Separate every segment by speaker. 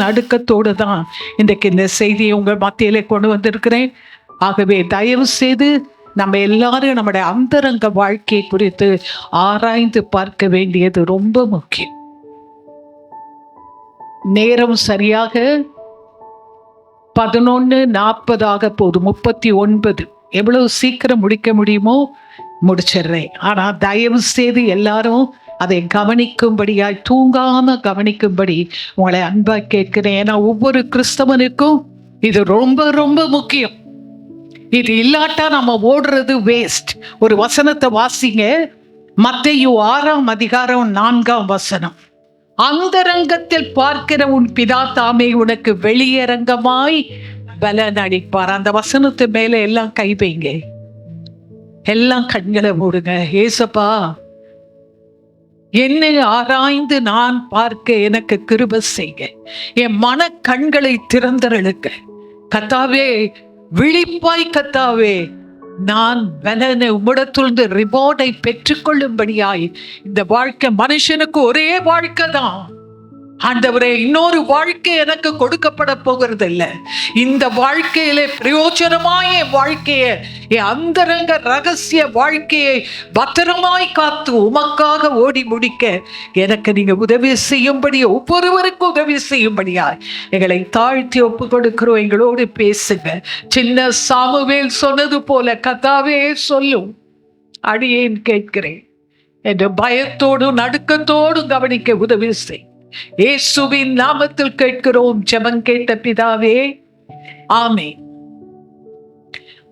Speaker 1: நடுக்கத்தோடு தான் இன்றைக்கு இந்த செய்தியை உங்கள் மத்தியிலே கொண்டு வந்திருக்கிறேன். ஆகவே தயவு செய்து நம்ம எல்லாரும் நம்முடைய அந்தரங்க வாழ்க்கை குறித்து ஆராய்ந்து பார்க்க வேண்டியது ரொம்ப முக்கியம். நேரம் சரியாக 11:40 போது, 39. எவ்வளவு சீக்கிரம் முடிக்க முடியுமோ முடிச்சிடுறேன். ஆனால் தயவு செய்து எல்லாரும் அதை கவனிக்கும்படியாய், தூங்காம கவனிக்கும்படி உங்களை அன்பா கேட்கிறேன். ஏன்னா ஒவ்வொரு கிறிஸ்தவனுக்கும் இது ரொம்ப ரொம்ப முக்கியம். இது இல்லாட்டா நம்ம ஓடுறது வேஸ்ட். ஒரு வசனத்தை வாசிங்க, மத்தேயு 6:4. அந்தரங்கத்தில் பார்க்கிற உன் பிதா தாமே உனக்கு வெளியரங்கமாய் பலன் அளிப்பார். அந்த வசனத்து மேல எல்லாம் கை வைங்க, எல்லாம் கண்களை மூடுங்க. ஏசப்பா, என்னை ஆராய்ந்து நான் பார்க்க எனக்கு கிருபை செய்க. என் மன கண்களை திறந்தருளுக்க கர்த்தாவே, விழிப்பாய் கர்த்தாவே, நான் பலனை உம்மிடத்திலிருந்து ரிவார்டை பெற்றுக்கொள்ளும்படியாய். இந்த வாழ்க்கை மனுஷனுக்கு ஒரே வாழ்க்கை தான் ஆண்டவரே. இன்னொரு வாழ்க்கை எனக்கு கொடுக்கப்பட போகிறது இல்லை. இந்த வாழ்க்கையிலே பிரயோஜனமாய் என் வாழ்க்கையை, என் அந்தரங்க ரகசிய வாழ்க்கையை பத்திரமாய் காத்து உமக்காக ஓடி முடிக்க எனக்கு நீங்க உதவி செய்யும்படி, ஒவ்வொருவருக்கும் உதவி செய்யும்படியாய் எங்களை தாழ்த்தி ஒப்பு கொடுக்கிறோம். எங்களோடு பேசுங்க. சின்ன சாமுவேல் சொன்னது போல கர்த்தாவே சொல்லும், அடியேன் கேட்கிறேன் என்ற பயத்தோடும் நடுக்கத்தோடும் கவனிக்க உதவி செய். இயேசுவின் நாமத்தில் கேட்கிறோம் ஜெபம் கேட்ட பிதாவே, ஆமென்.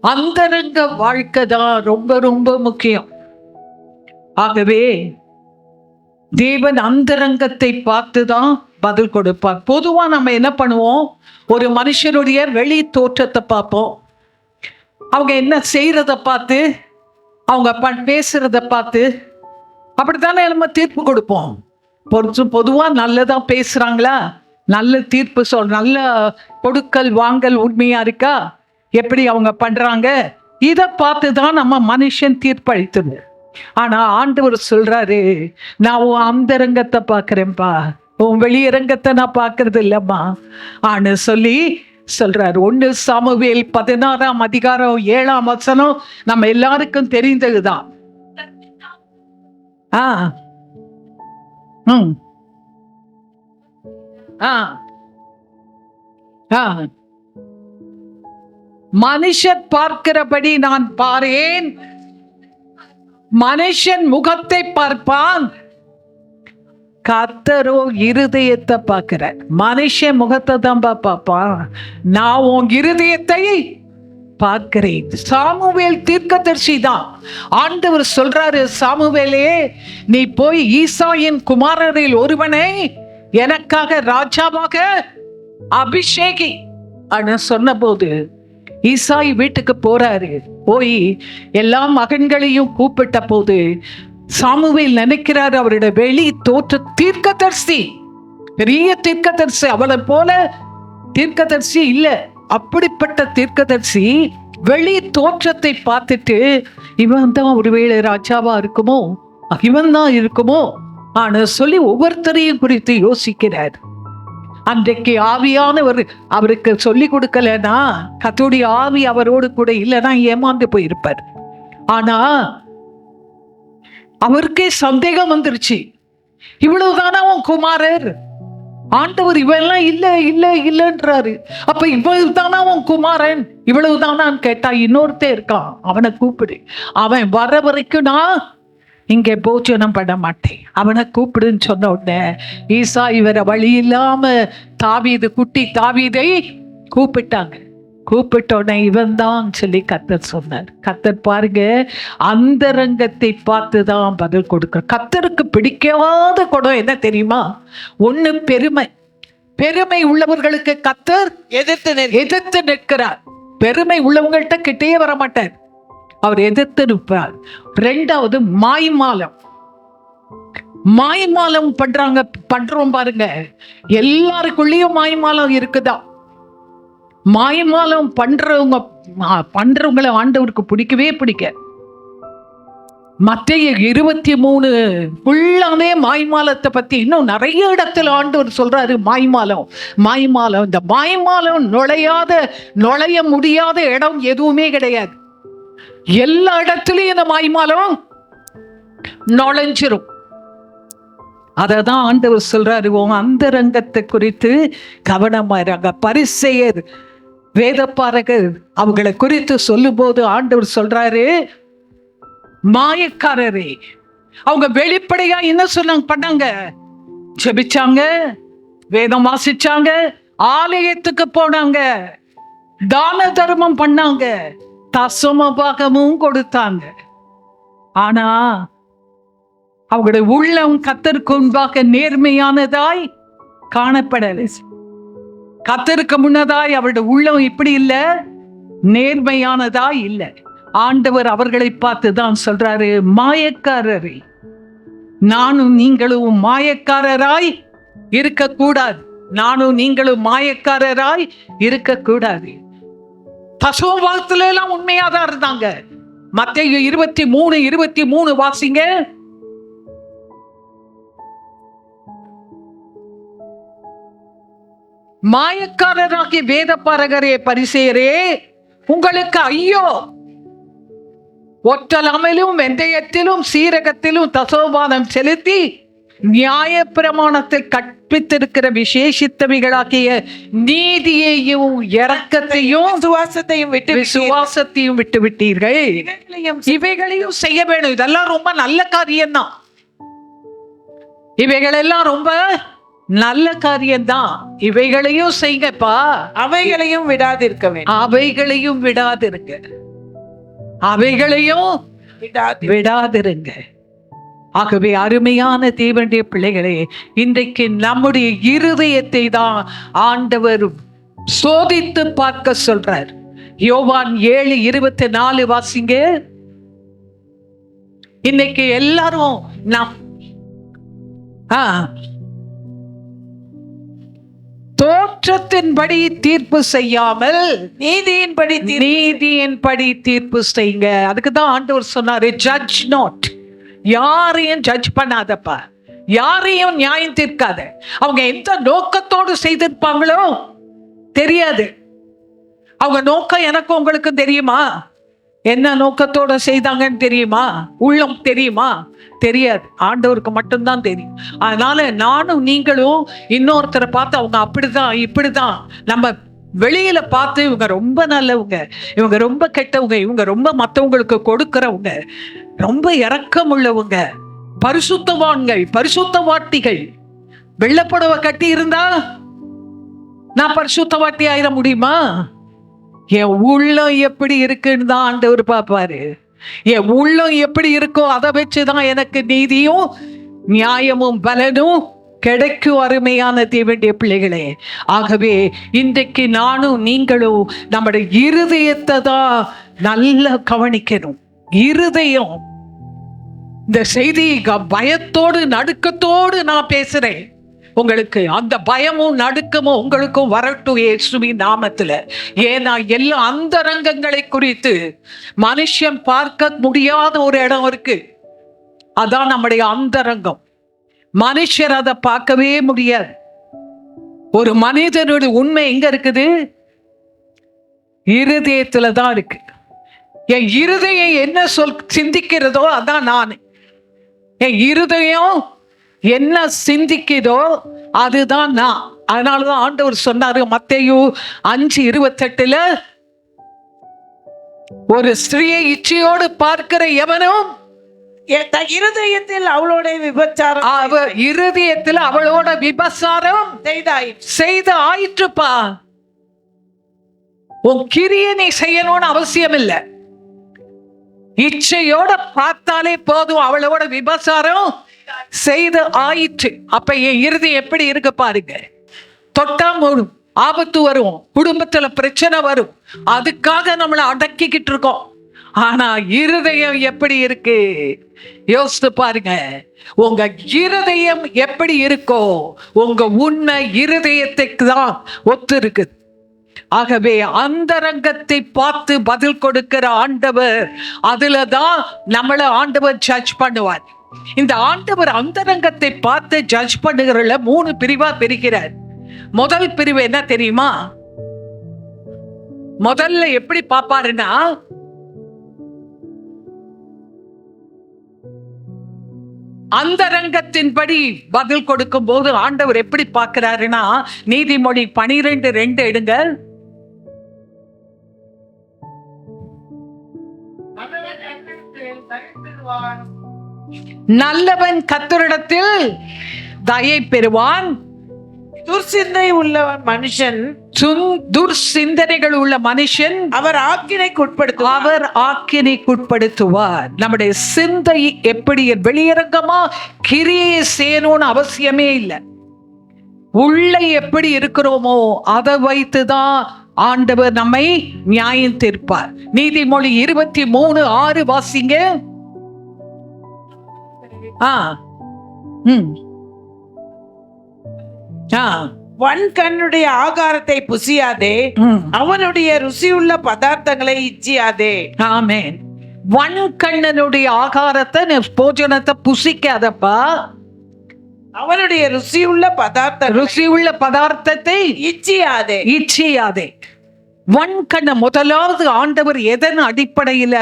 Speaker 1: அந்தரங்க வாழ்க்கை தான் ரொம்ப ரொம்ப முக்கியம். ஆகவே தேவன் அந்தரங்கத்தை பார்த்துதான் பதில் கொடுப்பார். பொதுவா நம்ம என்ன பண்ணுவோம், ஒரு மனுஷனுடைய வெளி தோற்றத்தை பார்ப்போம், அவங்க என்ன செய்யறத பார்த்து, அவங்க பேசுறத பார்த்து அப்படித்தானே நம்ம தீர்ப்பு கொடுப்போம். பொதுவா நல்லதா பேசுறாங்களா, நல்ல தீர்ப்பு நல்ல கொடுக்கல் வாங்கல் உண்மையா இருக்கா, எப்படி அவங்க பண்றாங்க, இதை பார்த்து தான் நம்ம மனுஷன் தீர்ப்பளித்தது. ஆனா ஆண்டவர் சொல்றாரு, நான் உன் அந்தரங்கத்தை பார்க்கிறேன்ப்பா, உன் வெளியரங்கத்தை நான் பார்க்கறது இல்லம்மா ஆன்னு சொல்லி சொல்றாரு. 1 சாமுவேல் 16:7 நம்ம எல்லாருக்கும் தெரிந்ததுதான். மனுஷன் பார்க்கிறபடி நான் பாரேன், மனுஷன் முகத்தை பார்ப்பான், கர்த்தரோ இருதயத்தை பார்க்கிறார். மனுஷன் முகத்தை தான் பார்ப்பான், நான் உன் இருதயத்தை பார்க்கிறேன். சாமுவேல் தீர்க்கதரிசி தான். ஆண்டவர் சொல்றாரு, சாமுவேலே, நீ போய் ஈசாயின் குமாரரில் ஒருவனை எனக்காக ராஜாவாக அபிஷேகி அப்படின்னு சொன்ன போது ஈசாய் வீட்டுக்கு போறாரு. போய் எல்லா மகன்களையும் கூப்பிட்ட போது சாமுவேல் நினைக்கிறாரு, அவருடைய வெளி தோற்ற தீர்க்கதரிசி, பெரிய தீர்க்கதரிசி, அவளை போல தீர்க்கதரிசி இல்ல. அப்படிப்பட்ட தீர்க்கதரிசி வெளி தோற்றத்தை பார்த்துட்டு, இவன் தான் ஒருவேளை ராஜாவா இருக்குமோ, இவன் தான் இருக்குமோ ஆனா சொல்லி ஒவ்வொருத்தரையும் குறித்து யோசிக்கிறார். அன்றைக்கு ஆவியானவர் அவருக்கு சொல்லி கொடுக்கலன்னா, கர்த்தருடைய ஆவி அவரோடு கூட இல்லைன்னா ஏமாந்து போயிருப்பார். ஆனா அவருக்கே சந்தேகம் வந்துருச்சு, இவ்வளவுதானா உன் குமாரர்? ஆண்டவர் இவெல்லாம் இல்ல இல்ல இல்லன்றாரு. அப்ப இவ்வளவுதானா உன் குமாரன்? இவ்வளவுதானான்னு கேட்டா, இன்னொருத்தே இருக்கான், அவனை கூப்பிடு, அவன் வர வரைக்கும் நான் இங்கே போஜனம் பண்ண மாட்டேன், அவனை கூப்பிடுன்னு சொன்ன உடனே ஈசா இவரை வழி இல்லாம தாவீது, குட்டி தாவீதை கூப்பிட்டாங்க. கூப்பிட்ட உடனே இவன் தான் சொல்லி கர்த்தர் சொன்னார். கர்த்தர் பாருங்க, அந்தரங்கத்தை பார்த்து தான் பதில் கொடுக்க. கர்த்தருக்கு பிடிக்காத குணம் என்ன தெரியுமா? ஒண்ணு பெருமை. பெருமை உள்ளவர்களுக்கு கர்த்தர் எதிர்த்து நிற்கிறார். பெருமை உள்ளவங்கள்ட்ட கிட்டே வர மாட்டார், அவர் எதிர்த்து நிற்பார். 2வது மாய்மாலம். மாய்மாலம் பண்றோம் பாருங்க, எல்லாருக்குள்ளேயும் மாய்மாலம் இருக்குதா. மாய்மாலம் பண்றவங்களை ஆண்டவருக்கு பிடிக்கவே பிடிக்க. மத்தேயு 23 ஃபுல்லாவே மாய்மாலத்தை பத்தி இன்னும் நிறைய இடத்துல ஆண்டவர் சொல்றாரு. மாய்மாலம் இந்த மாய்மாலம் நுழைய முடியாத இடம் எதுவுமே கிடையாது. எல்லா இடத்துலயும் இந்த மாய்மாலம் நுழைஞ்சிரும். அததான் ஆண்டவர் சொல்றாரு, உன் அந்தரங்கத்தை குறித்து கவனமா இருங்க. பரிசேயர் வேதப்பாரகர் அவங்களை குறித்து சொல்லும் போது ஆண்டவர் சொல்றாரு, மாயக்காரரே. அவங்க வெளிப்படையா என்ன பண்ணாங்க? ஜெபிச்சாங்க, வேதம் வாசிச்சாங்க, ஆலயத்துக்கு போனாங்க, தான தர்மம் பண்ணாங்க, தசம பாகமும் கொடுத்தாங்க. ஆனா அவங்களுடைய உள்ளம் கர்த்தருக்கு முன்பாக நேர்மையானதாய் காணப்படலை. கர்த்தருக்கு முன்னதாய் அவருடைய உள்ளம் இப்படி இல்லை, நேர்மையானதாய் இல்லை. ஆண்டவர் அவர்களை பார்த்து தான் சொல்றாரு, மாயக்காரரே, நானும் நீங்களும் மாயக்காரராய் இருக்கக்கூடாது. தசோபாகத்துல எல்லாம் உண்மையாதான் இருந்தாங்க. மத்தேயு 23 வாசிங்க. மாயக்காரராகிய வேதபாரகரே, பரிசேயரே, உங்களுக்கு ஐயோ! ஒற்றலமையிலும் வெந்தயத்திலும் சீரகத்திலும் தசோபானம் செலுத்தி நியாய பிரமாணத்தில் கற்பித்திருக்கிற விசேஷித்தவைகளாகிய நீதியையும் இரக்கத்தையும் விசுவாசத்தையும் விட்டு விட்டீர்கள். இவைகளையும் செய்ய வேணும். இதெல்லாம் ரொம்ப நல்ல காரியம்தான். இவைகளெல்லாம் ரொம்ப நல்ல காரியம்தான். இவைகளையும் செய்யுங்கப்பா, அவைகளையும் விடாதிருங்க. ஆகவே அருமையான தேவனுடைய பிள்ளைகளே, இன்றைக்கு நம்முடைய இருதயத்தை தான் ஆண்டவர் சோதித்து பார்க்க சொல்றார். யோவான் 7:24 வாசிங்க. இன்னைக்கு எல்லாரும் தோற்றத்தின்படி தீர்ப்பு செய்யாமல் நீதியின்படி தீர்ப்பு செய்யுங்க. அதுக்குதான் ஆண்டவர் சொன்னாரு, ஜட்ஜ் நாட். யாரையும் ஜட்ஜ் பண்ணாதப்பா, யாரையும் நியாயம் தீர்க்காத. அவங்க எந்த நோக்கத்தோடு செய்திருப்பாங்களோ தெரியாது. அவங்க நோக்கம் எனக்கு உங்களுக்கும் தெரியுமா? என்ன நோக்கத்தோட செய்தாங்கன்னு தெரியுமா? உள்ளம் தெரியுமா? தெரியாது. ஆண்டவருக்கு மட்டும்தான் தெரியும். அதனால நானும் நீங்களும் இன்னொருத்தரை பார்த்து அவங்க அப்படிதான் இப்படிதான், நம்ம வெளியில பார்த்து இவங்க ரொம்ப நல்லவங்க, இவங்க ரொம்ப கெட்டவங்க, இவங்க ரொம்ப மற்றவங்களுக்கு கொடுக்கிறவங்க, ரொம்ப இரக்கம் உள்ளவங்க, பரிசுத்தவான்கள், பரிசுத்தவாட்டிகள், வெள்ளப்புடவை கட்டி இருந்தா நான் பரிசுத்தவாட்டி ஆயிட முடியுமா? என் உள்ளம் எப்படி இருக்குன்னு தான் ஆண்டவர் பார்ப்பாரு. என் உள்ளம் எப்படி இருக்கோ அதை வச்சுதான் எனக்கு நீதியும் நியாயமும் பலனும் கிடைக்கும். அருமையான தேவனுடைய பிள்ளைகளே, ஆகவே இன்றைக்கு நானும் நீங்களும் நம்முடைய இருதயத்தை தான் நல்லா கவனிக்கணும். இருதயம், இந்த செய்தி பயத்தோடு நடுக்கத்தோடு நான் பேசுறேன். உங்களுக்கு அந்த பயமும் நடுக்கமும் உங்களுக்கும் வரட்டும் இயேசுவின் நாமத்துல. ஏன்னா எல்லா அந்தரங்கங்களை குறித்து மனுஷன் பார்க்க முடியாத ஒரு இடம் இருக்கு. அதான் நம்முடைய அந்தரங்கம். மனுஷர் அதை பார்க்கவே முடியாது. ஒரு மனிதனுடைய உண்மை எங்க இருக்குது? இருதயத்துல தான் இருக்கு. என் இருதயம் என்ன சிந்திக்கிறதோ அதான் நான். என் இருதயம் என்ன சிந்திக்குதோ அதுதான் நான். அதனாலதான் ஆண்டவர் சொன்னாரு மத்தேயு 5:28, ஒரு ஸ்திரீயை இச்சையோடு பார்க்கிற எவனும் இருதயத்தில் அவளோட விபச்சாரம் செய்து ஆயிற்றுப்பா. உன் கிரியை நீ செய்யணும்னு அவசியம் இல்லை. இச்சையோட பார்த்தாலே போதும், அவளோட விபச்சாரம் செய்து ஆயிற்று. அப்ப என் இருதயம் எப்படி இருக்கு பாருங்க. தொட்டா மூடும், ஆபத்து வரும், குடும்பத்துல பிரச்சனை வரும், அதுக்காக நம்மளை அடக்கிக்கிட்டு இருக்கோம். ஆனா இருதயம் எப்படி இருக்கு யோசித்து பாருங்க. உங்க இருதயம் எப்படி இருக்கோ உங்க உண்மை இருதயத்துக்கு தான் ஒத்து இருக்குது. ஆகவே அந்தரங்கத்தை பார்த்து பதில் கொடுக்கிற ஆண்டவர், அதுலதான் நம்மள ஆண்டவர் ஜட்ஜ் பண்ணுவார். இந்த ஆண்டவர் அந்தரங்கத்தை பார்த்து ஜட்ஜ் பண்ணுகிறதுல 3 பிரிவா பிரிக்கிறார். முதல் பிரிவு என்ன தெரியுமா? முதல்ல எப்படி பாப்பாருன்னா, அந்தரங்கத்தின்படி பதில் கொடுக்கும் போது ஆண்டவர் எப்படி பார்க்கிறாருன்னா, நீதிமொழி 12:2 எடுங்க. நல்லவன் கர்த்தரிடத்தில் தயை பெறுவான்,
Speaker 2: துர்சிந்தை உள்ள மனுஷன்
Speaker 1: துர்சிந்தனைகள் உள்ள மனுஷன்
Speaker 2: அவர்
Speaker 1: ஆக்கினைக்குட்படுத்துவார். நம்முடைய சிந்தை எப்படி வெளியரங்கமா கிரியை செய்யணும்னு அவசியமே இல்லை. உள்ள எப்படி இருக்கிறோமோ அதை வைத்துதான் ஆண்டவர் நம்மை நியாயம் தீர்ப்பார். நீதிமொழி 23:6 வாசிங்க.
Speaker 2: வன்கண்ணுடைய ஆகாரத்தை புசியாதே, அவனுடைய ருசியுள்ள பதார்த்தங்களை இச்சியாதே.
Speaker 1: ஆமென். வன்கண்ணனுடைய ஆகாரத்தை போஜனத்தை புசிக்காதப்பா.
Speaker 2: அவனுடைய ருசியுள்ள
Speaker 1: பதார்த்தத்தை இச்சியாதே. வன்கண்ண முதலாவது ஆண்டவர் எதன் அடிப்படையில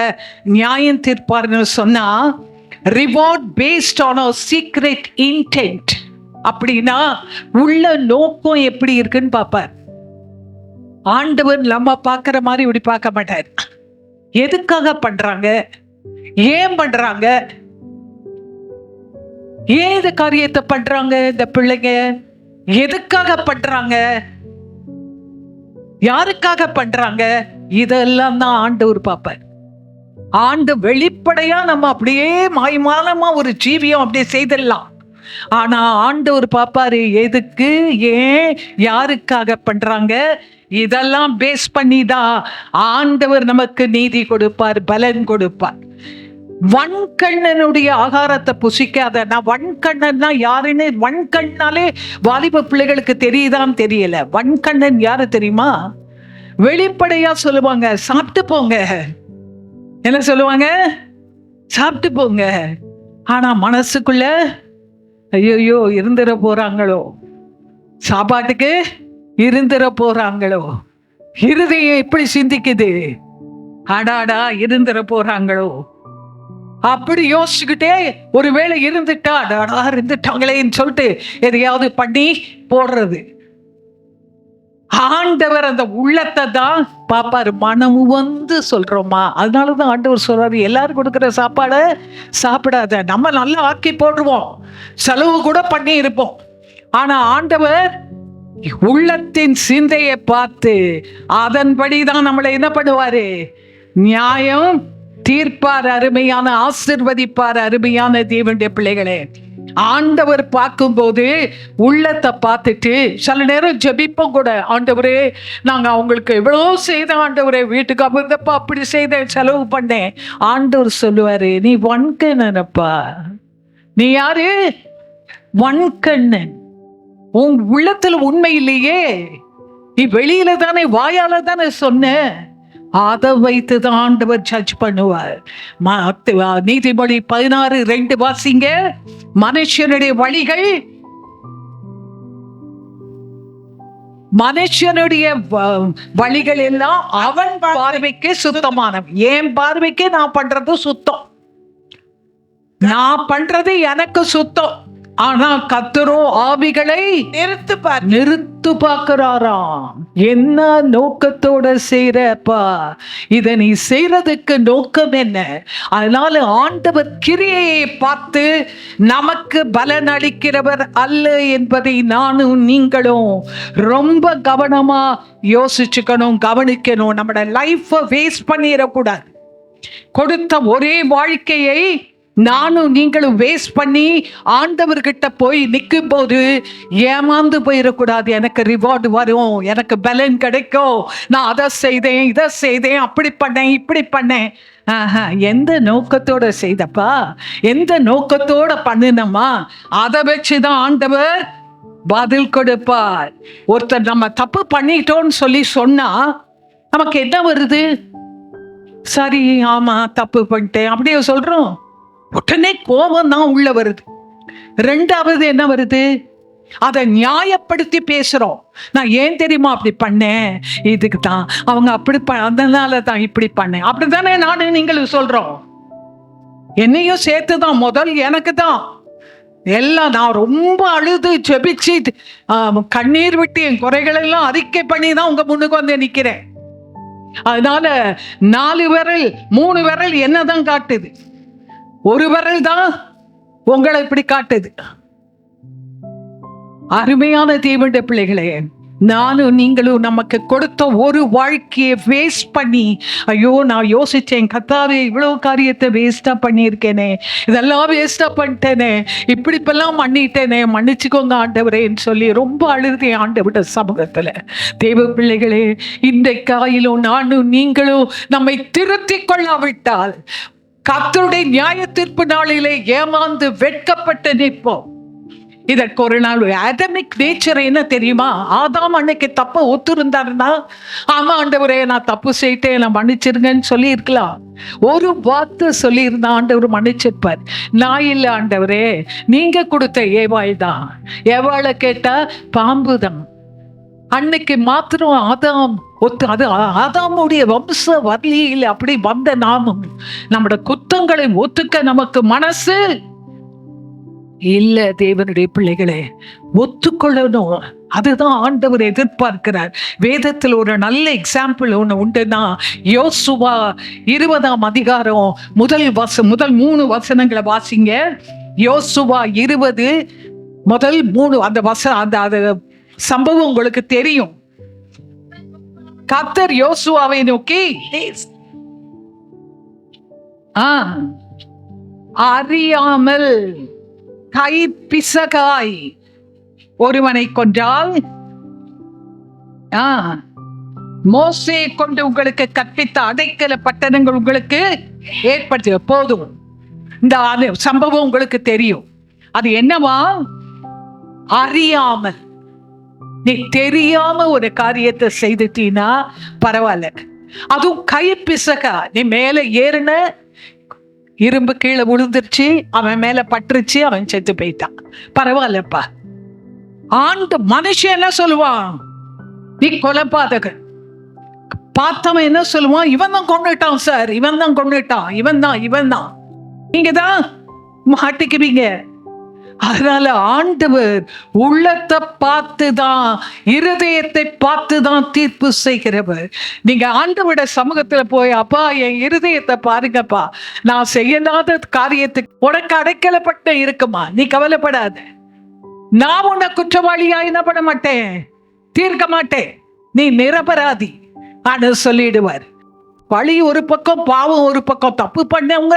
Speaker 1: நியாயம் தீர்ப்பார்னு சொன்னா, reward based on a secret intent. அப்படின்னா உள்ள நோக்கம் எப்படி இருக்குன்னு பார்ப்பார். ஆண்டவர் நம்ம பார்க்கிற மாதிரி இப்படி பார்க்க மாட்டார். எதுக்காக பண்றாங்க, ஏன் பண்றாங்க, ஏன் இந்த காரியத்தை பண்றாங்க இந்த பிள்ளைங்க, எதுக்காக பண்றாங்க, யாருக்காக பண்றாங்க, இதெல்லாம் தான் ஆண்டவர் பார்ப்பார். ஆண்டு வெளிப்படையா நம்ம அப்படியே மாய்மானமா ஒரு ஜீவியம் அப்படியே செய்திடலாம். ஆனா ஆண்டவர் பாப்பாரு, எதுக்கு, ஏன், யாருக்காக பண்றாங்க, இதெல்லாம் பேஸ் பண்ணிதான் ஆண்டவர் நமக்கு நீதி கொடுப்பார், பலன் கொடுப்பார். வன்கண்ணனுடைய ஆகாரத்தை புசிக்காத. நான் வன்கண்ணன்னா யாருன்னு, வன்கண்ணாலே வாலிப பிள்ளைகளுக்கு தெரியுதான்னு தெரியல. வன்கண்ணன் யாரு தெரியுமா? வெளிப்படையா சொல்லுவாங்க, சாப்பிட்டு போங்க. என்ன சொல்லுவாங்க? சாப்பிட்டு போங்க. ஆனா மனசுக்குள்ள ஐயோ இருந்துட போறாங்களோ, சாப்பாட்டுக்கு இருந்துட போறாங்களோ, இருதயம் எப்படி சிந்திக்குது, அடாடா இருந்துட போறாங்களோ அப்படி யோசிச்சுக்கிட்டே ஒருவேளை இருந்துட்டா அடாடா இருந்துட்டாங்களேன்னு சொல்லிட்டு எதையாவது பண்ணி போடுறது. ஆண்டவர் அந்த உள்ளத்தை தான் பாப்பாரு, மனமு வந்து சொல்றோமா. அதனாலதான் ஆண்டவர் சொல்றாரு, எல்லாரும் கொடுக்குற சாப்பாடை சாப்பிடாத. நம்ம நல்லா ஆக்கி போடுவோம், செலவு கூட பண்ணி இருப்போம். ஆனா ஆண்டவர் உள்ளத்தின் சிந்தையை பார்த்து அதன்படிதான் நம்மளை என்ன பண்ணுவாரு, நியாயம் தீர்ப்பார். அருமையான ஆசீர்வதிப்பார். அருமையான தேவனுடைய பிள்ளைகளே, ஆண்டவர் பார்க்கும்போது உள்ளத்தை பார்த்துட்டு சில நேரம் ஜெபிப்போம் கூட. ஆண்டவரே நாங்க அவங்களுக்கு எவ்வளோ செய்தேன், ஆண்டவரே வீட்டுக்கு அமர்ந்தப்பா அப்படி செய்தேன், செலவு பண்ணேன். ஆண்டவர் சொல்லுவாரு, நீ வன்கண்ணனப்பா. நீ யாரு? வன்கண்ணன். உன் உள்ளத்துல உண்மை இல்லையே, நீ வெளியில தானே வாயால தானே சொன்ன. அதை வைத்துதான் ஆண்டவர் ஜட்ஜ் பண்ணுவார். நீதிமொழி 16:2 வாசிங்க. மனுஷனுடைய வழிகள், மனுஷனுடைய வழிகள் எல்லாம் அவன் பார்வைக்கு சுத்தமானவை. என் பார்வைக்கு நான் பண்றது சுத்தம், நான் பண்றது எனக்கு சுத்தம். ஆனா கர்த்தரோ ஆவிகளை நிறுத்து பார்க்கிறாராம். என்ன நோக்கத்தோட செய்யறப்பா, இத நீ செய்யறதுக்கு நோக்கம் என்ன? அதனால ஆண்டவர் கிரியையை பார்த்து நமக்கு பலன் அளிக்கிறவர் அல்ல என்பதை நானும் நீங்களும் ரொம்ப கவனமா யோசிச்சுக்கணும், கவனிக்கணும். நம்மளோட லைஃபை வேஸ்ட் பண்ணிடக்கூடாது. கொடுத்த ஒரே வாழ்க்கையை நானும் நீங்களும் வேஸ்ட் பண்ணி ஆண்டவர்கிட்ட போய் நிற்கும் போது ஏமாந்து போயிடக்கூடாது. எனக்கு ரிவார்டு வரும், எனக்கு பலன் கிடைக்கும், நான் அதை செய்தேன், இதை செய்தேன், அப்படி பண்ணேன், இப்படி பண்ணேன். எந்த நோக்கத்தோட செய்தப்பா, எந்த நோக்கத்தோட பண்ணினமா, அதை வச்சுதான் ஆண்டவர் பதில் கொடுப்பார். ஒருத்தர் நம்ம தப்பு பண்ணிட்டோம்னு சொல்லி சொன்னா நமக்கு என்ன வருது? சரி, ஆமா தப்பு பண்ணிட்டேன் அப்படியே சொல்றோம். உடனே கோபம் தான் உள்ள வருது. ரெண்டாவது என்ன வருது? அதை நியாயப்படுத்தி பேசுறோம். நான் ஏன் தெரியுமா அப்படி பண்ணேன், இதுக்கு தான் அவங்க அப்படி அதனால தான் இப்படி பண்ணேன் அப்படித்தானே நானும் நீங்களும் சொல்றோம். என்னையும் சேர்த்துதான், முதல் எனக்கு தான் எல்லாம். நான் ரொம்ப அழுது செபிச்சு கண்ணீர் விட்டு என் குறைகள் எல்லாம் அறிக்கை பண்ணி தான் உங்க முன்னுக்கு வந்து நிக்கிறேன். அதனால 4 விரல் 3 விரல் என்னதான் காட்டுது, ஒரு விரல் தான் உங்களை இப்படி காட்டுது. அருமையான தேவனுடைய பிள்ளைகளே, நானும் நீங்களும் நமக்கு கொடுத்த ஒரு வாழ்க்கையை வேஸ்ட் பண்ணி, ஐயோ நான் யோசிச்சேன், கர்த்தாவே இவ்வளவு காரியத்தை வேஸ்டா பண்ணியிருக்கேனே, இதெல்லாம் வேஸ்டா பண்ணிட்டேனே, இப்படிப்பெல்லாம் பண்ணிட்டேனே, மன்னிச்சுக்கோங்க ஆண்டவரேன்னு சொல்லி ரொம்ப அழுதேன் ஆண்டவருடைய சமூகத்துல. தேவ பிள்ளைகளே, இன்றைக்காயிலும் நானும் நீங்களும் நம்மை திருத்திக் கொள்ளாவிட்டால் கர்த்தருடைய நியாய தீர்ப்பு நாளிலே ஏமாந்து வெட்கப்பட்டு நிற்போம். இதற்கு ஒரு நாள் ஆடமிக் நேச்சர் என்ன தெரியுமா? ஆதாம் அன்னைக்கு தப்ப ஒத்துருந்தாருன்னா, ஆமா ஆண்டவரே நான் தப்பு செய்யிட்டேன், நான் மன்னிச்சிருங்கன்னு சொல்லி இருக்கலாம். ஒரு வார்த்தை சொல்லி இருந்தா ஆண்டவர் மன்னிச்சிருப்பார். நான் இல்லை ஆண்டவரே, நீங்க கொடுத்த ஏவாள் தான். ஏவாளை கேட்டா பாம்பு தான். அன்னைக்கு மாத்திரம் ஆதாம் அது ஆதாமுடைய வம்ச வர்லியில் அப்படி வந்த நாமும் நம்முடைய குத்தங்களை ஒத்துக்க நமக்கு மனசு இல்ல. தேவனுடைய பிள்ளைகளே, ஒத்துக்கொள்ளணும். அதுதான் ஆண்டவர் எதிர்பார்க்கிறார். வேதத்தில் ஒரு நல்ல எக்ஸாம்பிள் ஒன்று உண்டுன்னா, யோசுவா 20ஆம் அதிகாரம் முதல் 3 வசனங்களை வாசிங்க. யோசுவா 20 முதல் 3 அந்த சம்பவம் உங்களுக்கு தெரியும். கர்த்தர் யோசுவாவை நோக்கி, அறியாமல் கை பிசகாய் ஒருவனை கொன்றால் மோசே கொண்டு உங்களுக்கு கற்பித்த அடைக்கல பட்டணங்கள் உங்களுக்கு ஏற்படுத்த போதும். இந்த சம்பவம் உங்களுக்கு தெரியும். அது என்னவா? அறியாமல், நீ தெரியாம ஒரு காரியத்தை செய்துட்டீன்னா பரவாயில்ல. அதுவும் கை பிசகா, நீ மேல ஏறின இரும்பு கீழே விழுந்துருச்சு, அவன் மேல பட்டுருச்சு, அவன் செத்து போயிட்டான், பரவாயில்லப்பா. ஆண்டு மனுஷன் என்ன சொல்லுவான்? நீ கொலைபாதகன். பார்த்தவன் என்ன சொல்லுவான்? இவன் தான் கொண்டுட்டான் சார், இவன் தான் கொண்டுட்டான், இவன் தான். நீங்க தான் மாட்டிக்குவீங்க. அதனால ஆண்டவர் உள்ளத்தை பார்த்துதான், இருதயத்தை பார்த்துதான் தீர்ப்பு செய்கிறவர். நீங்க ஆண்டவருடைய சமூகத்துல போய், அப்பா என் இருதயத்தை பாருங்கப்பா, நான் செய்யலாத காரியத்துக்கு உனக்கு அடைக்கலப்பட்ட இருக்குமா, நீ கவலைப்படாத, நான் உன்னை குற்றவாளியா என்ன பண்ண மாட்டேன், தீர்க்க மாட்டேன், நீ நிரபராதி ஆன சொல்லிடுவார். பழி ஒரு பக்கம், பாவம் ஒரு பக்கம். தப்பு பண்ணவங்க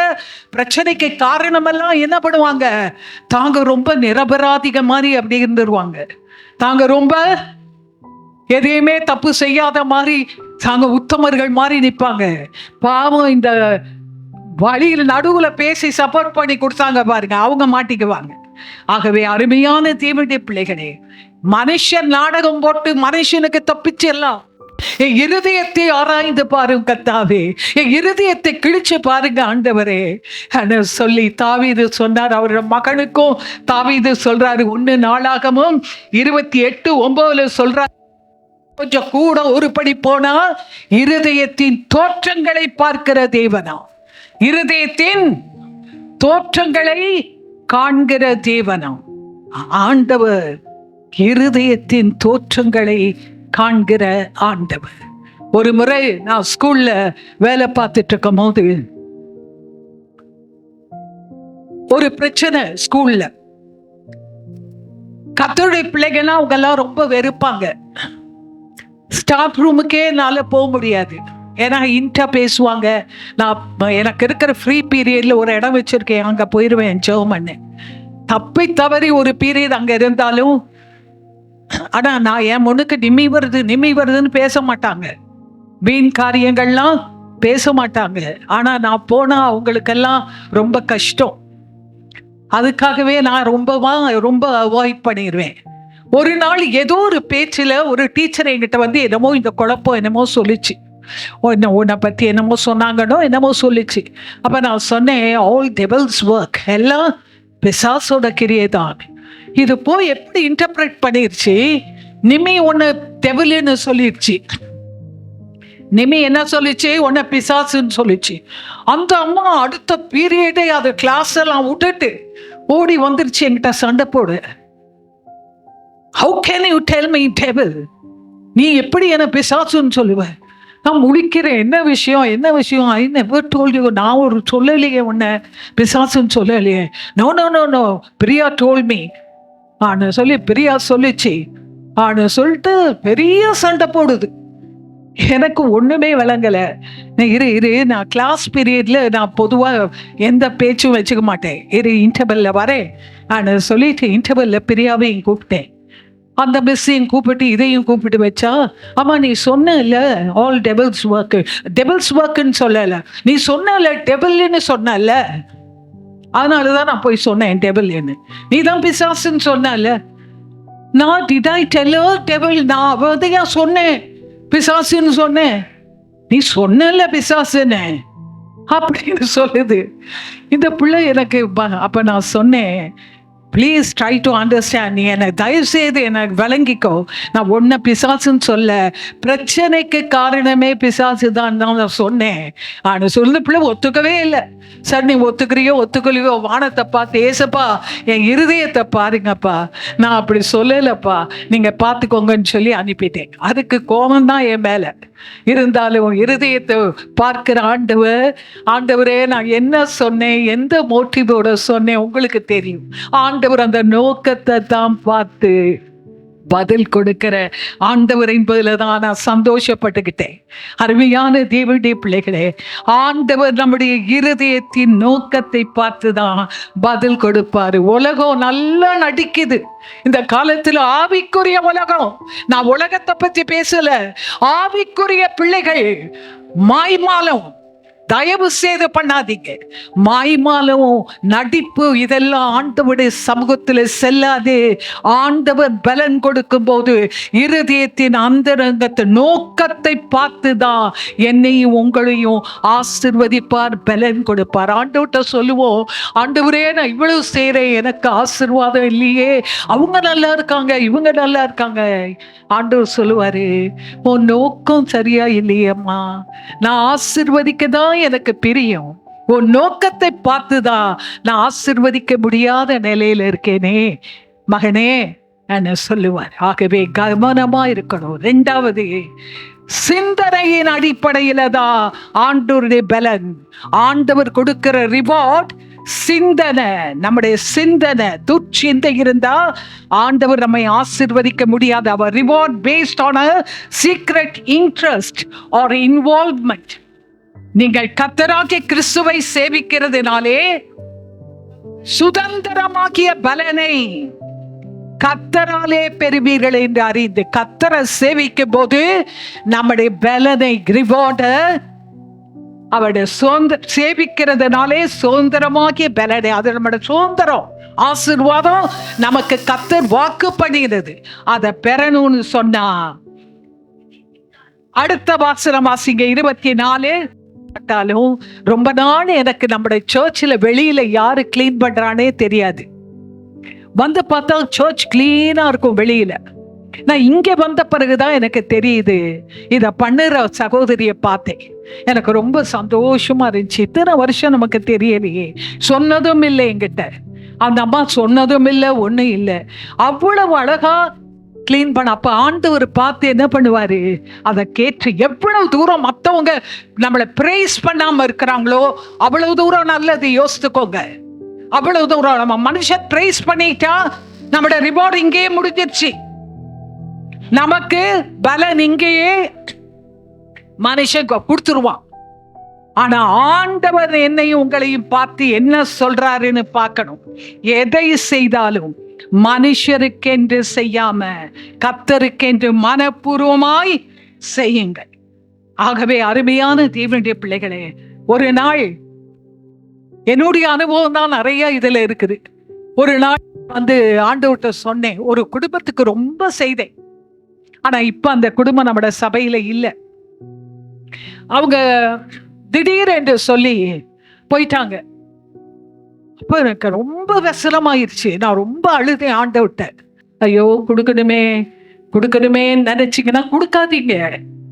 Speaker 1: பிரச்சனைக்கு காரணமெல்லாம் என்ன பண்ணுவாங்க? தாங்க ரொம்ப நிரபராதிக மாதிரி அப்படி இருந்துருவாங்க. தாங்க ரொம்ப எதையுமே தப்பு செய்யாத மாதிரி, தாங்க உத்தமர்கள் மாதிரி நிற்பாங்க. பாவம் இந்த வழியில் நடுவுல பேசி சப்போர்ட் பண்ணி கொடுத்தாங்க பாருங்க, அவங்க மாட்டிக்குவாங்க. ஆகவே அருமையான தேவனுடைய பிள்ளைகளே, மனுஷன் நாடகம் போட்டு மனுஷனுக்கு தப்பிச்சிடலாம். என் இருதயத்தை ஆராய்ந்து பாருங்க கர்த்தாவே, என் இருதயத்தை கிழிச்சு பாருங்க ஆண்டவரே சொல்லி தாவீது சொன்னார். அவரோட மகனுக்கும் தாவீது சொல்றாரு. 1 நாளாகமும் 28:9 சொல்றாரு. கொஞ்சம் கூட ஒருபடி போனா, இருதயத்தின் தோற்றங்களை பார்க்கிற தேவனா, இருதயத்தின் தோற்றங்களை காண்கிற தேவனா ஆண்டவர், இருதயத்தின் தோற்றங்களை காண்கிற ஆண்டவர். ஒரு முறை நான் ஸ்கூல்ல வேலை பார்த்துட்டு இருக்கும் போது ஒரு பிரச்சனை ஸ்கூல்ல. கர்த்தருடைய பிள்ளைகள்னா அவங்க எல்லாம் ரொம்ப வெறுப்பாங்க. ஸ்டாஃப் ரூமுக்கே என்னால போக முடியாது, ஏன்னா இன்டா பேசுவாங்க. நான் எனக்கு இருக்கிற ஃப்ரீ பீரியட்ல ஒரு இடம் வச்சிருக்கேன், அங்க போயிடுவேன் ஜெர்மன். தப்பி தவறி ஒரு பீரியட் அங்க இருந்தாலும், ஆனா நான் என் முன்னுக்கு நிம்மி வருதுன்னு பேச மாட்டாங்க, வீண் காரியங்கள்லாம் பேச மாட்டாங்க. ஆனா நான் போனா அவங்களுக்கெல்லாம் ரொம்ப கஷ்டம். அதுக்காகவே நான் ரொம்ப அவாய்ட் பண்ணிடுவேன். ஒரு நாள் ஏதோ ஒரு பேச்சில் ஒரு டீச்சர் என்கிட்ட வந்து என்னமோ இந்த குழப்பம் என்னமோ சொல்லிச்சு, உன்னை பற்றி என்னமோ சொன்னாங்கன்னோ என்னமோ சொல்லிச்சு. அப்போ நான் சொன்னேன், ஆல் டெவல்ஸ் ஒர்க், எல்லாம் பிசாசோட கிரியை தான். இது போய் எப்படி இன்டர்பிரட் பண்ணிருச்சு, நிமி ஒன்று டெவில்னு சொல்லிடுச்சு. நிமி என்ன சொல்லிச்சு, உன்னை பிசாசுன்னு சொல்லிச்சு. அந்த அம்மா அடுத்த பீரியடே அது கிளாஸ் எல்லாம் விட்டுட்டு ஓடி வந்துருச்சு என்கிட்ட சண்டை போடு. How can you tell me devil? நீ எப்படி என்ன பிசாசுன்னு சொல்லுவ? நான் முழிக்கிறேன், என்ன விஷயம் என்ன விஷயம்? I never told you. நான் ஒரு சொல்லலையே உன்னை பிசாசுன்னு சொல்லலையே. No no no no, Priya told me ஆன்னு சொல்லி பிரியா சொல்லிச்சு ஆன்னு சொல்லிட்டு பெரிய சண்டை போடுது. எனக்கு ஒன்றுமே விளங்கலை. நான் இரு நான் கிளாஸ் பீரியடில் நான் பொதுவாக எந்த பேச்சும் வச்சுக்க மாட்டேன், இன்டர்வெல்ல வரேன் ஆன்னு சொல்லிட்டு இன்டர்வெல்ல பிரியாவையும் கூப்பிட்டேன், அந்த மிஸ்ஸையும் கூப்பிட்டு இதையும் கூப்பிட்டு வச்சா, ஆமாம் நீ சொன்ன ஆல் டெவல்ஸ் ஒர்க்கு, டெவல்ஸ் ஒர்க்குன்னு சொல்லலை, நீ சொன்ன டெவல்னு சொன்னல, அதனால தான் நான் போய் சொன்னேன் டெவல்னு. நீ தான் பிசாசுன்னு சொன்னல. நான் டிட் ஐ டெல் டெவல்? நான் அவதையா சொன்னேன் பிசாசுன்னு சொன்னேன்? நீ சொன்னல பிசாசுன்னு அப்படின்னு சொல்லுது இந்த பிள்ளை எனக்கு. அப்போ நான் சொன்னேன், ப்ளீஸ் ட்ரை டு அண்டர்ஸ்டாண்ட், நீ என்னை தயவுசெய்து எனக்கு விளங்கிக்கோ, நான் ஒன்றை பிசாசுன்னு சொல்ல, பிரச்சனைக்கு காரணமே பிசாசு தான் நான் சொன்னேன். ஆனால் சொல்ல பிள்ளை ஒத்துக்கவே இல்லை. சார் நீ ஒத்துக்கிறியோ ஒத்துக்கலையோ, வானத்தை பார்த்து ஏசப்பா என் இருதயத்தை பாருங்கப்பா, நான் அப்படி சொல்லலைப்பா, நீங்கள் பார்த்துக்கோங்கன்னு சொல்லி அனுப்பிட்டேன். அதுக்கு கோபம் தான் என் மேலே இருந்தாலும் இருதயத்தை பார்க்கிற ஆண்டவரே நான் என்ன சொன்னேன், எந்த மோட்டிவோட சொன்னேன் உங்களுக்கு தெரியும். ஆண்டவர் அந்த நோக்கத்தை தான் பார்த்து பதில் கொடுக்கிற ஆண்டவர் என்பதில் தான் நான் சந்தோஷப்பட்டுக்கிட்டேன். அருமையான தேவனுடைய பிள்ளைகளே, ஆண்டவர் நம்முடைய இருதயத்தின் நோக்கத்தை பார்த்து தான் பதில் கொடுப்பாரு. உலகம் நல்லா நடிக்குது இந்த காலத்தில், ஆவிக்குரிய உலகம். நான் உலகத்தை பற்றி பேசல, ஆவிக்குரிய பிள்ளைகள் மாய்மாலம் தயவு செய்து பண்ணாதீங்க. மாய்மாலம் நடிப்பு இதெல்லாம் ஆண்டவருடைய சமூகத்தில் செல்லாது. ஆண்டவர் பலன் கொடுக்கும் போது இருதயத்தின் அந்தரங்கத்தை நோக்கத்தை பார்த்து தான் என்னையும் உங்களையும் ஆசீர்வதிப்பார், பலன் கொடுப்பார். ஆண்டவர்கிட்ட சொல்லுவோம், ஆண்டவரே நான் இவ்வளவு செய்கிறேன், எனக்கு ஆசீர்வாதம் இல்லையே, அவங்க நல்லா இருக்காங்க இவங்க நல்லா இருக்காங்க. ஆண்டவர் சொல்லுவாரு, உன் நோக்கம் சரியா இல்லையம்மா, நான் ஆசீர்வதிக்க தான் எனக்கு பிரியம், உன் நோக்கத்தை பார்த்துதான் நான் ஆசீர்வதிக்க முடியாத நிலையில இருக்கேனே மகனே என்ன சொல்லுவார். ஆகவே கவனமா இருக்கணும். ரெண்டாவது, சிந்தனையின் அடிப்படையில தான் ஆண்டவருடைய பலன். ஆண்டவர் கொடுக்கிற ரிவார்ட் சிந்தனை. நம்முடைய சிந்தனை துர்ச்சிந்தை இருந்தா ஆண்டவர் நம்மை ஆசீர்வதிக்க முடியாது. அவர் reward based on a secret interest or involvement. நீங்கள் கர்த்தராகிய கிறிஸ்துவை சேவிக்கிறதுனாலே சுதந்திரமாகிய பலனை கர்த்தராலே பெறுவீர்கள் என்று அறிந்து, கர்த்தரை சேவிக்கும் போது நம்முடைய பலனை ரிவார்ட அவருடைய சேவிக்கிறதுனாலே சுதந்திரமாகிய பலனை, அது நம்முடைய சுதந்திரம், ஆசீர்வாதம் நமக்கு கர்த்தர் வாக்கு பண்ணுகிறது. அதை பெறணும்னு சொன்னா அடுத்த வாசனம் வாசிங்க 24. ரொம்ப நாள் எனக்கு நம்முடைய சர்ச்சில் வெளியில யாரு கிளீன் பண்றானே தெரியாது. வந்து பார்த்தா சர்ச் கிளீனா இருக்கும் வெளியில. நான் இங்க வந்த பிறகுதான் எனக்கு தெரியுது, இத பண்ணுற சகோதரியை பார்த்தேன். எனக்கு ரொம்ப சந்தோஷமா இருந்துச்சு. இத்தனை வருஷம் நமக்கு தெரியலையே, சொன்னதும் இல்லை என்கிட்ட, அந்த அம்மா சொன்னதும் இல்லை, ஒன்றும் இல்லை, அவ்வளவு அழகா கிளீன் பண்ண. அப்ப ஆண்டவர் பார்த்து என்ன பண்ணுவாரு, அதை கேட்டு எவ்வளவு தூரம் மற்றவங்க நம்மளை பிரைஸ் பண்ணாம இருக்கிறாங்களோ அவ்வளவு தூரம் நல்லது. யோசித்துக்கோங்க, அவ்வளவு தூரம் நம்ம மனுஷன் பிரைஸ் பண்ணிட்டா நம்மளோட ரிவார்டு இங்கேயே முடிஞ்சிருச்சு. நமக்கு பலன் இங்கேயே மனுஷன் கொடுத்துருவான். ஆனா ஆண்டவர் என்னையும் உங்களையும் பார்த்து என்ன சொல்றாருன்னு பார்க்கணும். எதை செய்தாலும் மனுஷருக்கென்று செய்யாம கர்த்தருக்கென்று மனப்பூர்வமாய் செய்யுங்கள். ஆகவே அருமையான தேவனுடைய பிள்ளைகளே, ஒரு நாள் என்னுடைய அனுபவம் தான் நிறைய இதுல இருக்குது. ஒரு நாள் ஆண்டவர்கிட்ட சொன்னேன், ஒரு குடும்பத்துக்கு ரொம்ப செய்தேன். ஆனா இப்ப அந்த குடும்பம் நம்மட சபையில இல்ல. அவங்க திடீரென்று சொல்லி போயிட்டாங்க. அப்ப எனக்கு ரொம்ப விசனமாயிருச்சு. நான் ரொம்ப அழுதேன் ஆண்டவர்கிட்ட. ஐயோ, கொடுக்கணுமே நினைச்சீங்கன்னா கொடுக்காதீங்க.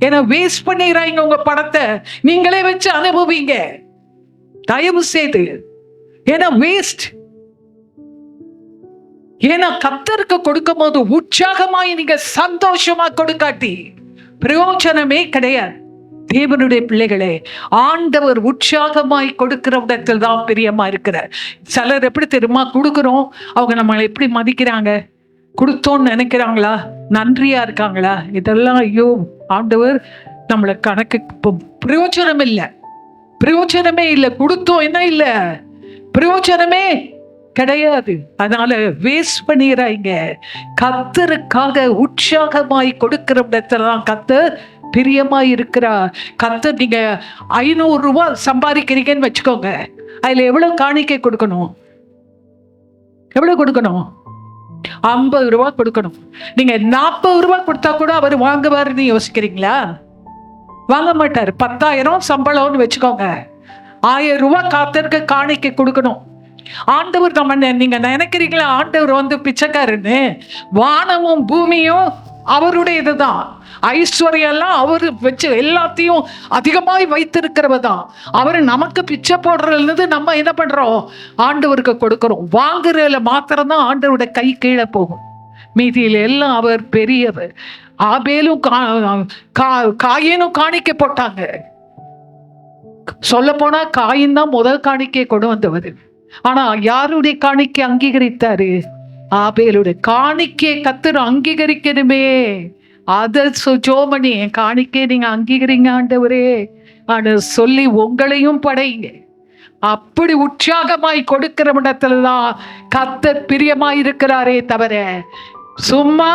Speaker 1: ஏன்னா வேஸ்ட் பண்ணிடுறாங்க உங்க பணத்தை. நீங்களே வச்சு அனுபவிங்க தயவு செய்து. ஏன்னா வேஸ்ட். ஏன்னா கர்த்தருக்கு கொடுக்கும் போது உற்சாகமாய் நீங்க சந்தோஷமா கொடுக்காட்டி பிரயோஜனமே கிடையாது. தேவனுடைய பிள்ளைகளே, ஆண்டவர் உற்சாகமாய் கொடுக்கிற இடத்தில் தான் பிரியமா இருக்கிறார். சிலர் எப்படி தெரியுமா கொடுக்கிறோம், அவங்க நம்மளை எப்படி மதிக்கிறாங்க, கொடுத்தோன்னு நினைக்கிறாங்களா, நன்றியா இருக்காங்களா, இதெல்லாம் ஐயோ ஆண்டவர் நம்மளை கணக்கு பிரயோஜனமே இல்லை. கொடுத்தோம் என்ன இல்லை, பிரயோஜனமே கிடையாது. அதனால வேஸ்ட் பண்ணிடுறாங்க. கர்த்தருக்காக உற்சாகமாய் கொடுக்கிற இடத்துலதான் கர்த்தர் பிரியமாய் இருக்கிறார். கர்த்தர் நீங்க 500 ரூபாய் சம்பாதிக்கிறீங்கன்னு வச்சுக்கோங்க, அதுல எவ்வளவு காணிக்கை கொடுக்கணும், எவ்வளவு கொடுக்கணும், 50 ரூபாய் கொடுக்கணும். நீங்க 40 ரூபாய் கொடுத்தா கூட அவர் வாங்குவாருன்னு யோசிக்கிறீங்களா? வாங்க மாட்டார். 10,000 சம்பளம்னு வச்சுக்கோங்க, 1000 ரூபாய் கர்த்தருக்கு காணிக்கை கொடுக்கணும். ஆண்டவர் நீங்க நினைக்கிறீங்களா ஆண்டவர் பிச்சைக்காரன்னு? வானமும் பூமியும் அவருடைய இதுதான். ஐஸ்வர்யம் எல்லாம் அவரு வச்சு எல்லாத்தையும் அதிகமாய் வைத்திருக்கிறவதான். அவரு நமக்கு பிச்சை போடுறது, நம்ம என்ன பண்றோம், ஆண்டவருக்கு கொடுக்கிறோம். வாங்குறதுல மாத்திரம்தான் ஆண்டவருடைய கை கீழே போகும், மீதியில எல்லாம் அவர் பெரியவர். ஆபேலும் காயினும் காணிக்கை போட்டாங்க. சொல்ல போனா காயின் தான் முதல் காணிக்கையை கொண்டு வந்தவர். ஆனா யாருடைய காணிக்கை அங்கீகரித்தாரு? ஆபேலுடைய காணிக்கையை கர்த்தர் அங்கீகரிக்கணுமே. அத ஜோமணி, என் காணிக்கையை நீங்க அங்கீகரிங்க ஆண்டவரே ஆன சொல்லி உங்களையும் படைங்க. அப்படி உற்சாகமாய் கொடுக்கிற இடத்துலதான் கர்த்தர் பிரியமாய் இருக்கிறாரே தவிர சும்மா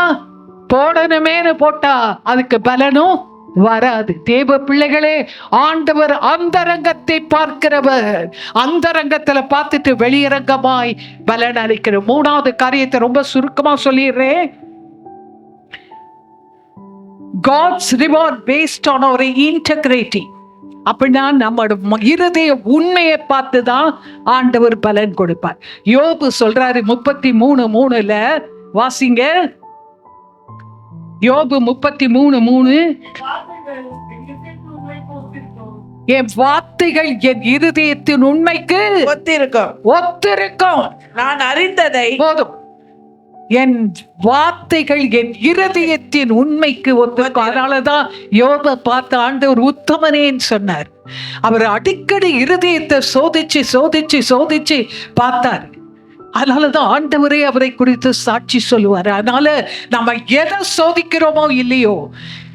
Speaker 1: போடணுமேனு போட்டா அதுக்கு பலனும் வராது. தேவ பிள்ளைகளே, ஆண்டவர் அந்தரங்கத்தை பார்க்கிறவர். அந்தரங்கத்துல பார்த்துட்டு வெளியரங்கமாய் பலன் அளிக்கிற 3வது காரியத்தை ரொம்ப சுருக்கமா சொல்லிடுறேன். God's reward based on our integrity. அப்படின்னா நம்மளோட இருதய உண்மையை பார்த்துதான் ஆண்டவர் பலன் கொடுப்பார். யோபு சொல்றாரு 33:3 வாசிங்க. யோபு 33:3, என் வார்த்தைகள் என் இருதயத்தின் உண்மைக்கு ஒத்திருக்கும்.
Speaker 2: நான் அறிந்ததை
Speaker 1: போதும். என் வார்த்தைகள் என் இருதயத்தின் உண்மைக்கு ஒத்திருக்கும். அதனாலதான் யோபை பார்த்து ஆண்டவர் உத்தமனேன்னு சொன்னார். அவர் அடிக்கடி இருதயத்தை சோதிச்சு பார்த்தார். அதனாலதான் ஆண்டவரே அவரை குறித்து சாட்சி சொல்லுவார். அதனால நம்ம எதை சோதிக்கிறோமோ இல்லையோ,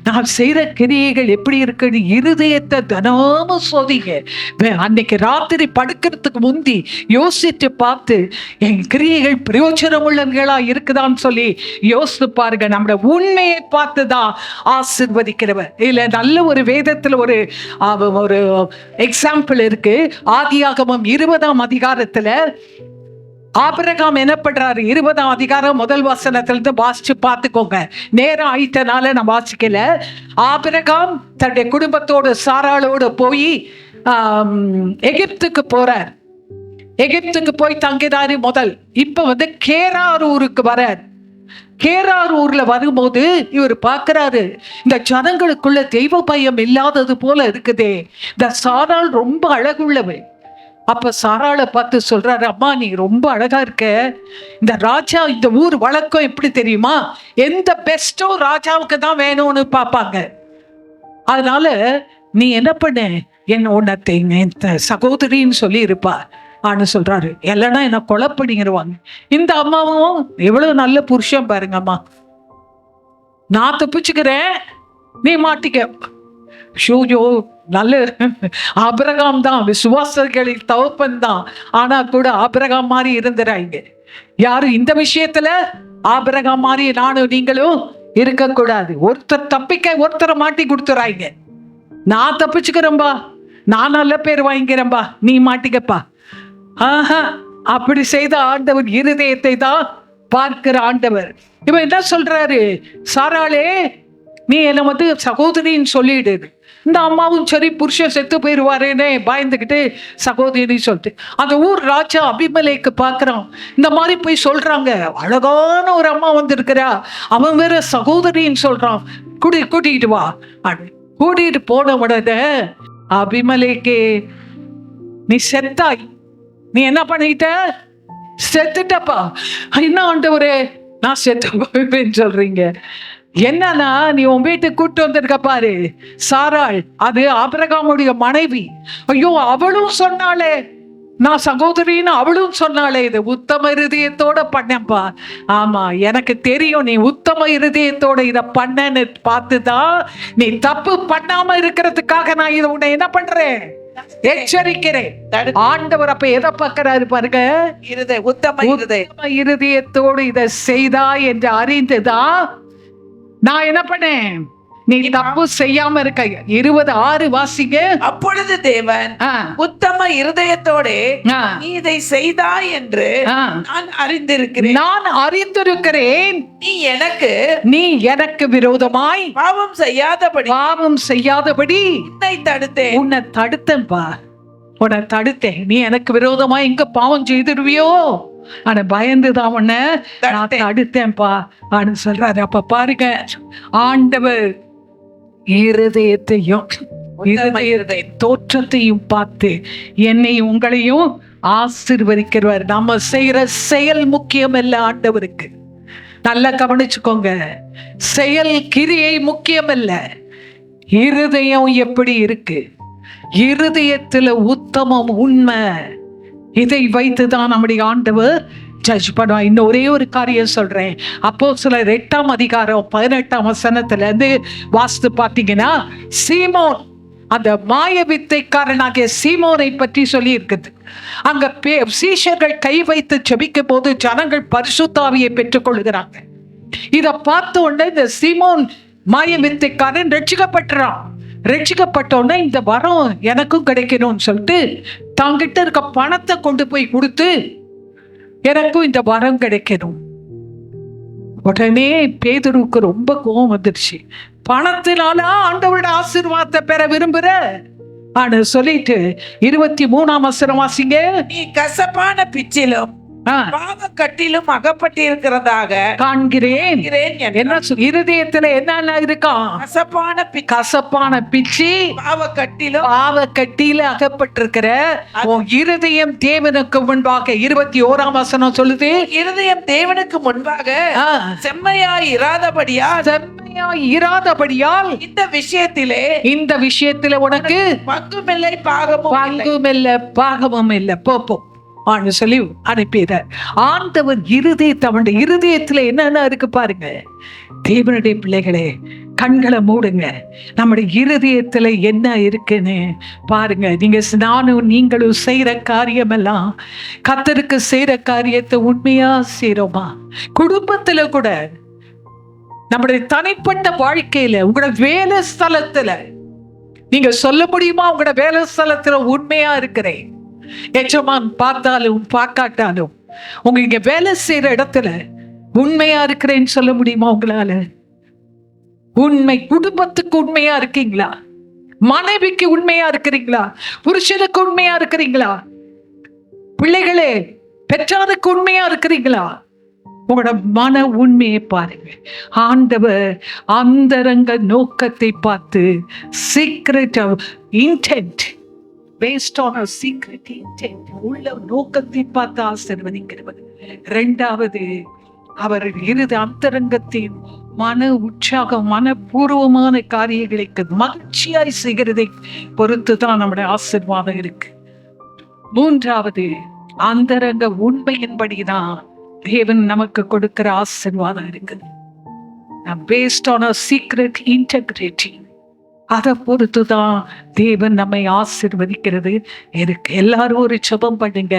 Speaker 1: நான் செய்யற கிரியைகள் எப்படி இருக்குன்னு இருதயத்தை தினமும் சோதிங்க. அன்னைக்கு ராத்திரி படுக்கிறதுக்கு முந்தி யோசித்து பார்த்து என் கிரியைகள் பிரயோஜனம் உள்ளவர்களா இருக்குதான்னு சொல்லி யோசித்து பாருங்க. நம்மளோட உண்மையை பார்த்துதான் ஆசீர்வதிக்கிறவர். இல்ல நல்ல ஒரு வேதத்துல ஒரு எக்ஸாம்பிள் இருக்கு. ஆதியாகமம் 20ஆம் அதிகாரத்துல ஆபிரகாம் என்ன பண்றாரு? 20ஆம் அதிகாரம் 1 வசனத்திலிருந்து வாசிச்சு பார்த்துக்கோங்க. நேரம் ஆயிட்டனால நான் வாசிக்கல. ஆபிரகாம் தன்னுடைய குடும்பத்தோடு சாராளோடு போய் எகிப்துக்கு போறார். எகிப்துக்கு போய் தங்கினாரு முதல். இப்ப கேரார் ஊருக்கு வரார். கேரார் ஊர்ல வரும்போது இவர் பார்க்கிறாரு, இந்த ஜனங்களுக்குள்ள தெய்வ பயம் இல்லாதது போல இருக்குதே. இந்த சாராள் ரொம்ப அழகுள்ளவன். அப்ப சாராளை பார்த்து சொல்றாரு, அம்மா நீ ரொம்ப அழகா இருக்க. இந்த ராஜா, இந்த ஊர் வழக்கம் எப்படி தெரியுமா, எந்த பெஸ்டோ ராஜாவுக்கு தான் வேணும்னு பார்ப்பாங்க. அதனால நீ என்ன பண்ண, உன்னத்தை சகோதரின்னு சொல்லி இருப்பா ஆன்னு சொல்றாரு. இல்லைன்னா என்ன கொலை பண்ணிடுவாங்க. இந்த அம்மாவும் எவ்வளவு நல்ல புருஷன் பாருங்க, அம்மா நான் தப்பிச்சுக்கிறேன், நீ மாட்டிக்க. ஷூயோ நல்ல ஆபிரகாம் தான், விசுவாசங்களில் தகப்பன் தான். ஆனா கூட ஆபிரகாம் மாதிரி இருந்துறாங்க. யாரும் இந்த விஷயத்துல ஆபிரகாம் மாதிரி நானும் நீங்களும் இருக்கக்கூடாது. ஒருத்தர் தப்பிக்க ஒருத்தரை மாட்டி கொடுத்துறாங்க. நான் தப்பிச்சுக்கிறேன்பா, நான் நல்ல பேர் வாங்கிக்கிறேன்பா, நீ மாட்டிக்கப்பா. ஆஹா, அப்படி செய்த ஆண்டவர் இருதயத்தை தான் பார்க்கிற ஆண்டவர். இவன் என்ன சொல்றாரு, சாராளே நீ என்னை சகோதரின்னு சொல்லிடு. இந்த அம்மாவும் சரி புருஷன் செத்து போயிடுவாரேன்னு பயந்துக்கிட்டு சகோதரின்னு சொல்லிட்டு அந்த ஊர் ராஜா அபிமலேக்கு பார்க்குறான். இந்த மாதிரி போய் சொல்றாங்க, அழகான ஒரு அம்மா வந்திருக்கிறா, அவன் வேற சகோதரின்னு சொல்றான், கூட்டிகிட்டு வா. கூட்டிகிட்டு போன உடனே அபிமலேக்கு, நீ செத்தாய், நீ என்ன பண்ணிட்ட, செத்துட்டப்பா. என்ன ஆண்டவரே நான் செத்து போய்ப்பேன்னு சொல்றீங்க? என்னன்னா நீ உன் வீட்டுக்கு கூட்டு வந்திருக்க பாரு சாராள், அது ஆபிரகாமுடைய மனைவி. ஐயோ அவளும் சொன்னாலே நான் சகோதரின்னு அவளும் சொன்னாலே, இது உத்தம இருதயத்தோட பண்ணப்பா. ஆமா எனக்கு தெரியும் நீ உத்தம இருதயத்தோட இத பண்ணன்னு பார்த்துதான் நீ தப்பு பண்ணாம இருக்கிறதுக்காக நான் இதை உன்னை என்ன பண்றேன், எச்சரிக்கிறேன். ஆண்டவர் அப்ப எதை பார்க்கிறாரு பாருங்க, உத்தம இருதயத்தோடு இதை செய்தா என்று அறிந்துதான் நான் என்ன பண்ணேன், நீ தப்பு செய்யாம இருக்க. 20:6 வாசிங்க.
Speaker 2: அப்பொழுது தேவன் உத்தம இருதயத்தோட நீ இதை செய்தாய் என்று நான் அறிந்திருக்கிறேன். நீ எனக்கு விரோதமாய் பாவம் செய்யாதபடி உன்னை தடுத்தேன்பா. உன்னை தடுத்தேன். நீ எனக்கு விரோதமா எங்க பாவம் செய்திருவியோ ஆனா பயந்துதான் உன்னை நான் தடுத்தேன்பா அப்படின்னு சொல்றாரு. அப்ப பாருங்க ஆண்டவர் இருதயத்தையும் தோற்றத்தையும் பார்த்து என்னையும் உங்களையும் ஆசீர்வதிக்கிறவர். நம்ம செய்யற செயல் முக்கியம் இல்ல ஆண்டவருக்கு. நல்லா கவனிச்சுக்கோங்க, செயல் கிரியை முக்கியம் இல்ல, இருதயம் எப்படி இருக்கு, இருதயத்துல உத்தமம் உண்மை, இதை வைத்துதான் நம்முடைய ஆண்டவர் ஜட்ஜ் பண்ணுவான். இன்னும் ஒரே ஒரு காரியம் சொல்றேன். அப்போஸ்தலர் 8ஆம் அதிகாரம் 18ஆம் வசனத்துல இருந்து வாசித்து பார்த்தீங்கன்னா, சீமோன் அந்த மாய வித்தைக்காரனாகிய சீமோனை பற்றி சொல்லி இருக்குது. அங்க சீஷர்கள் கை வைத்து ஜெபிக்கும் போது ஜனங்கள் பரிசுத்த ஆவியை பெற்றுக் கொள்கிறாங்க. இத பார்த்த உடனே இந்த சீமோன் மாய வித்தைக்காரன் ரட்சிக்கப்பட்டோன்னே இந்த வரம் எனக்கும் கிடைக்கணும்னு சொல்லிட்டு தாங்கிட்ட இருக்க பணத்தை கொண்டு போய் கொடுத்து எனக்கும் இந்த வரம் கிடைக்கணும். உடனே பேதுருக்கு ரொம்ப கோபம் வந்துருச்சு. பணத்தினால ஆண்டவரோட ஆசீர்வாதத்தை பெற விரும்புற ஆனா சொல்லிட்டு 23ஆம் வசனம் வாசிங்க. நீ கசப்பான பிச்சிலும் பாவக்கட்டிலும் அகப்பட்டிருக்கிறதாக காண்கிறேன்.
Speaker 1: என்ன இருதயத்துல என்ன இருக்கான், கசப்பான பிச்சி பாவக்கட்டில அகப்பட்டிருக்கிற உன் இருதயம் தேவனுக்கு முன்பாக. 21ஆம் வசனம் சொல்லுது,
Speaker 2: இருதயம் தேவனுக்கு முன்பாக செம்மையாய் இராதபடியால் இந்த விஷயத்திலே உனக்கு பங்குமில்லை
Speaker 1: பாகமும் இல்லை போ சொல்லி அனுப்பிட. ஆண்டவர் அவனுடைய இருதயத்துல என்னென்ன இருக்கு பாருங்க. தேவனுடைய பிள்ளைகளே கண்களை மூடுங்க, நம்முடைய இருதயத்துல என்ன இருக்குன்னு பாருங்க. நீங்களும் செய்யற காரியம் எல்லாம் கர்த்தருக்கு செய்யற காரியத்தை உண்மையா செய்யறோமா? குடும்பத்துல கூட, நம்முடைய தனிப்பட்ட வாழ்க்கையில, உங்களோட வேலை ஸ்தலத்துல நீங்க சொல்ல முடியுமா உங்களோட வேலை ஸ்தலத்துல உண்மையா இருக்கிறேன்? எஜமான் பார்த்தாலும் பார்க்காட்டாலும் உங்க இங்க வேலை செய்யற இடத்துல உண்மையா இருக்கிறேன்னு சொல்ல முடியுமா உங்களால? உண்மை குடும்பத்துக்கு உண்மையா இருக்கீங்களா? மனைவிக்கு உண்மையா இருக்கிறீங்களா? புருஷனுக்கு உண்மையா இருக்கிறீங்களா? பிள்ளைகளே பெற்றாருக்கு உண்மையா இருக்கிறீங்களா? உங்களோட மன உண்மையை பாருங்க. ஆண்டவர் அந்தரங்க நோக்கத்தை பார்த்து secret intend based on a secret intent உள்ள நோக்கத்தை பார்த்து ஆசீர்வதிக்கிறவர். 2வது அவர் அந்தரங்கத்தின் மன உற்சாகம், மனப்பூர்வமான காரியங்களுக்கு மகிழ்ச்சியாய் செய்கிறதை பொறுத்து தான் நம்முடைய ஆசீர்வாதம் இருக்கு. 3வது அந்தரங்க உண்மையின்படிதான் தேவன் நமக்கு கொடுக்கிற ஆசீர்வாதம் இருக்குது. based on a secret integrity, அதை பொறுத்துதான் தேவன் நம்மை ஆசீர்வதிக்கிறது இருக்கு. எல்லாரும் ஒரு ஜெபம் பண்ணுங்க.